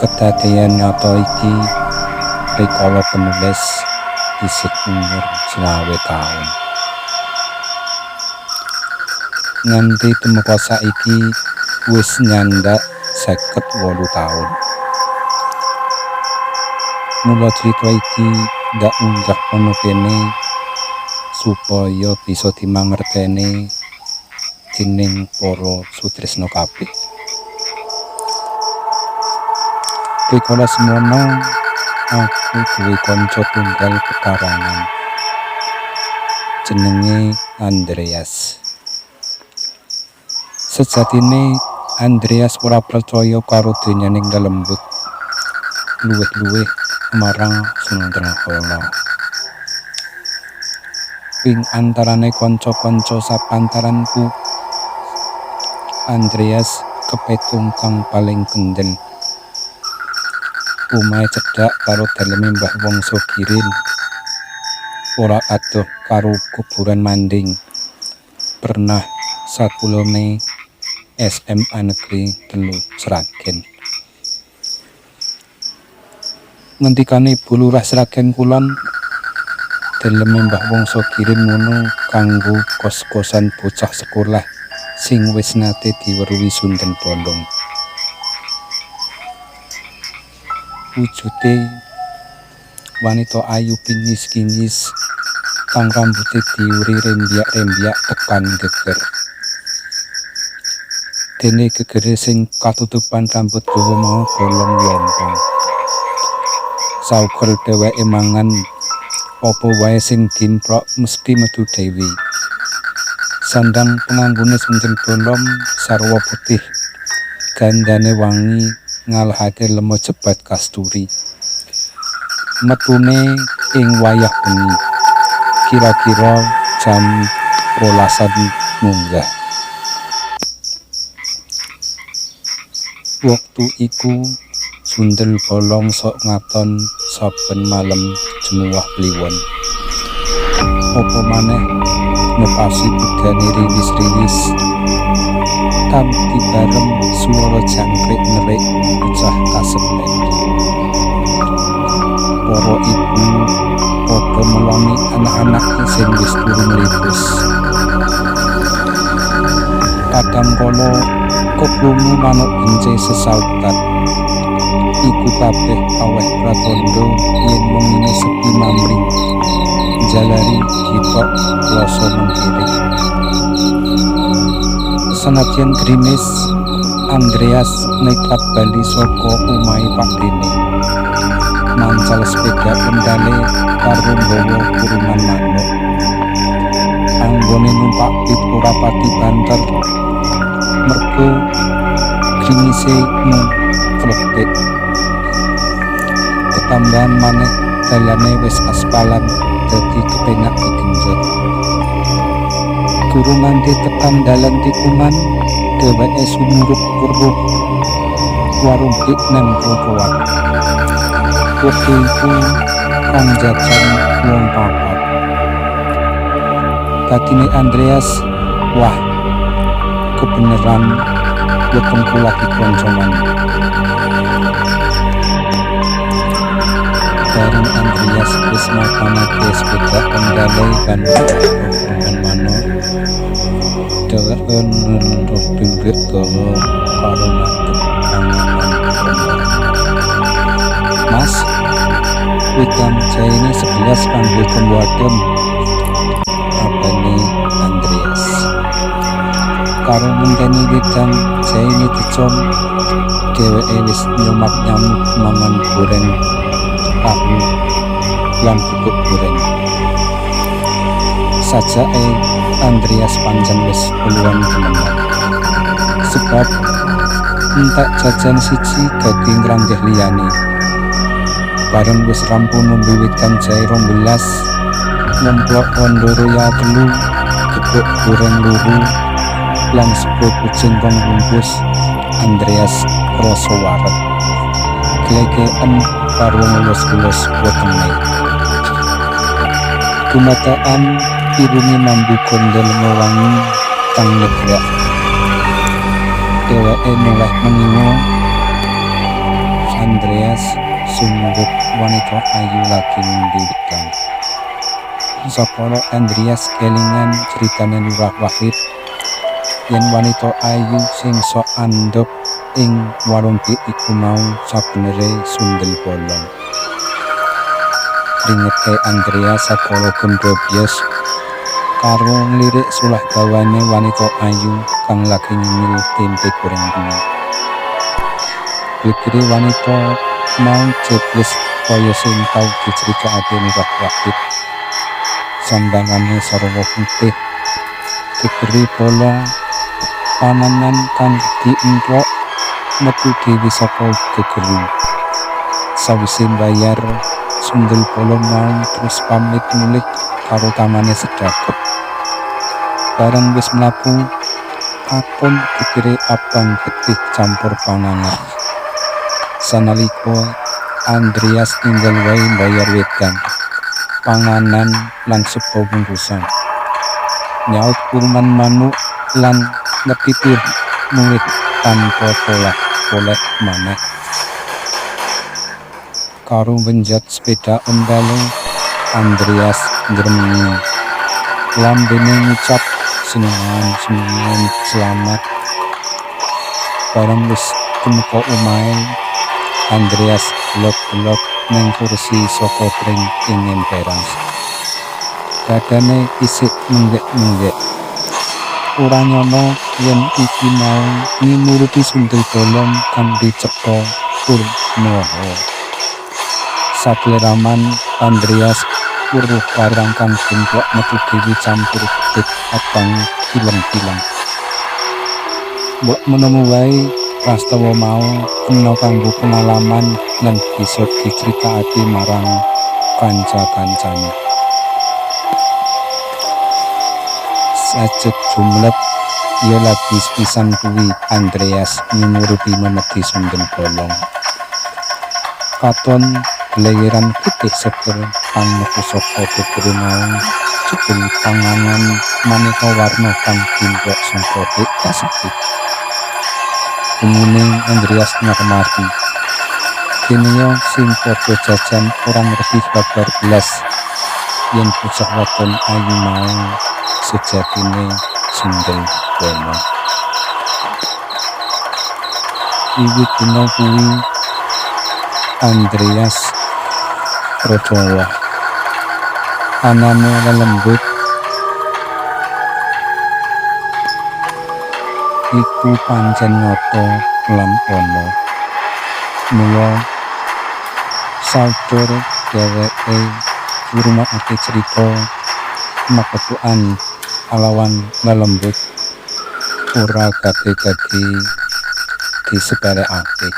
Kedadeyan nyata iki rikala penulis isih umur 20 taun. Nganti tumeka saiki wis nyandak 58 taun. Mula crita iki ndak unggah ana kene supaya bisa dimangerteni dening para sutresna kabeh. Rikala semono aku duwe kanca tunggal pekarangan jenenge Andreas. Sejatine Andreas ora percaya karo donyaning lelembut luwih-luwih marang Sundrahala. Ing antarane kanca-kanca sapantaranku, Andreas kepetung kang paling kendel. Omahe cedhak karo daleme Mbah Wangsa Girin. Ora adoh karo kuburan Manding. Pernah sakulone SMA Negeri 3 Sragen. Ngendikane Ibu Lurah Sragen Kulon, daleme Mbah Wangsa Girin ngono kanggo kos-kosan bocah sekolah sing wis nate diweruhi Sunden Bolong. Wujude wanita ayu kinyis-kinyis kang rambute diuri rembiak-rembiak tekan geger. Dene gegere sing katutupan rambut dawa mau bolong lompong. Saugel dheweke mangan apa wae sing dimprok mesti metu dewi. Sandang penganggone Sunden Bolong sarwa putih, gandane wangi ngalahake lemo jebat kasturi. Metune ing wayah bengi, kira-kira jam 12 munggah. Waktu iku Sunden Bolong sok ngaton saben malem jemuwah kliwon. Apa maneh nepasi budane riwis-riwis kanthi bareng swara jangkrik nerik pecah kasemen. Para ibu padha meloni anak-anak sing wis turu mlipus. Kadangkala kekrungu manuk ence sesautan. Iku kabeh aweh pratandha yen wong ini sepi mamring. Jalari kitok rasa mengkirik. Senadyan grimis, Andreas nekat bali saka omahe Pak Dene. Mancal sepeda kendale karo nggawa kurungan manuk. Anggone numpak pit ora pati banter. Mergo grimise mengkletik. Ketambahan maneh dalane wis aspalan dadi kepenak digenjot. Guru nganti tekan dalan tikungan, dheweke sumurup weruh warung dik nang trotoar. Waktu iku kang jajan wong papat. Dadine Andreas, wah, kebeneran wetengku lagi koncoman. Bareng Andreas wis makanake sepeda kendale kan hubungan manuk. Dheweke nunduk pinggir dawa karo ngadeg panganan. Mas, wedang jaine 11 kanggo combo adem. Abane Andreas. Karo ngenteni wedang jaine dicom, dheweke wis nyomat nyamuk mangan goreng tahu lan bubuk goreng. Sajake Andreas pancen wis puluhan temenan. Sebab entek jajan siji dadi ngranggeh liyane. Bareng wis rampung nembe wedang jahe 12, nemplok kondoro ya telu, gebuk goreng luru, lan sego kucing rong bungkus. Andreas krasa waret. Glegeken karo ngelus-ngelus wetenge. Gumataan irunge mambu gondel ngewangi kang nyegrak. Dheweke mulih mengingo Andreas sumrut wanita ayu lagi mendirikan. Sapa Andreas kelingan critane Lurah Wahid yen wanita ayu sing sok andhop ing warung iku mau sabenere sundel bolong. Kringete Andreas sakala gendrobyos karo ngelirik sulah gawane wanita ayu kang lagi nyemil tempe goreng kuning. Pikire wanita mau jebles kaya sing tau diceritakake Lurah Wahid. Sandangane sarwa putih, diberi bola panganan kang diemplok metu dhewe saka gegeri. Sawise mbayar sundel bolong mau terus pamit mulih karo tamane sedekep. Bareng wis mlaku, akon dikire abang getih campur panganan. Sanalika Andreas tinggal wae mbayar wedang, panganan lan sego bungkusan. Nyaut kurman manuk lan ngetitir mulih tanpa poleh maneh. Karo benjat sepeda ondale, Andreas ngremengi. Lambene ngucap senengan selamat. Bareng wis tumeka omahe, Andreas blok-blok nang kursi saka pring ing emperan. Dadane isih menggek-menggek. Ora nyono yen iki mau minuruti sundel bolong kang dicetha Purnomo. Sakleraman Andreas uruh barang kang jemplok metu dhewe campur getih abang film-film. Mbok menemu wae prastawa mau kena kanggo pengalaman lan bisa diceritakake marang kanca-kancane. Sajek jumlet ya lagi sepisan kuwi Andreas nyumuruti memedi sundel bolong. Katon leyeran putih seger kang metu saka gegere mau jebul panganan maneka warna kang dimplok saka kasih. Kemuning Andreas ngarmati. Kene sing padha jajan ora ngerti babar belas yen bocah wadon ayu mau sejatine sundel bolong. Wiwit dina kuwi Andreas rada anane lelembut iku pancen nyata lan ana. Mula saudur dheweke ngrumakake cerita maketukan alawan lelembut ora gade-gade disepelekake.